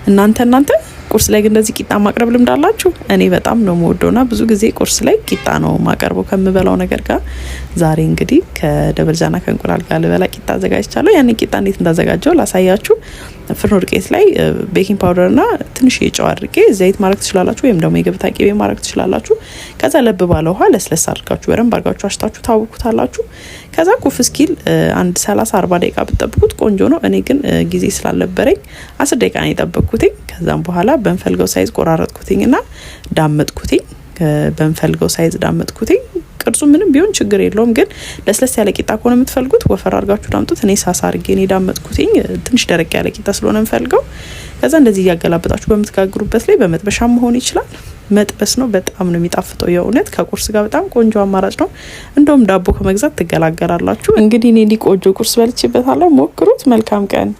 እናንተ ቁርስ ላይ ግን እንደዚህ ቂጣ ማቅረብ ልምድ አላችሁ? እኔ በጣም ነው የምወደውና ብዙ ጊዜ ቁርስ ላይ ቂጣ ነው ማቀርበው ከምበላው ነገር ጋር። ዛሬ እንግዲህ ከደበርጃና ከእንቁላል ጋር ልበላ ቂጣ አዘጋጅቻለሁ። ያን ቂጣ እንዴት እንዳዘጋጀው ላሳያችሁ። ፍርኖ ዱቄት ላይ ቤኪንግ ፓውደርና ትንሽ ጨው አድርጌ ዘይት ማድረግ ትችላላችሁ፣ ወይም ደግሞ የገበታ ቅቤ ማድረግ ትችላላችሁ። ከዛ ለብ ባለ ውሃ ለስለስ አድርጋችሁ በደንብ አድርጋችሁ አሽታችሁ ታውቁታላችሁ። ከዛ ኩፍ እስኪል አንድ 30-40 ደቂቃ ብትጠብቁት ቆንጆ ነው። እኔ ግን ጊዜ ስላልነበረኝ 10 ደቂቃ ነው የጠበቅኩት። ከዛም በኋላ በንፈልገው ሳይዝ ቆራረጥኩትኝና ዳመጥኩትኝ። በንፈልገው ሳይዝ ዳመጥኩትኝ። ቅርጹ ምንም ቢሆን ችግር የለውም፣ ግን ለስለስ ያለ ቂጣ ከሆነ የምትፈልጉት ወፈር አድርጋችሁ ዳምጡት። እኔ ሳሳ አድርጌ ነው ዳመጥኩትኝ፣ ትንሽ ደረቅ ያለ ቂጣ ስለሆነ የምፈልገው። ከዛ እንደዚህ እያገላበጣችሁ በምትጋግሩበት ላይ በመጥበሻ መሆን ይችላል። መጥበስ ነው፣ በጣም ነው የሚጣፍጠው። የእውነት ከቁርስ ጋር በጣም ቆንጆ አማራጭ ነው። እንደውም ዳቦ ከመግዛት ትገላገላላችሁ። እንግዲህ እኔ ቆንጆ ቁርስ በልቼበታለሁ። ሞክሩት። መልካም ቀን።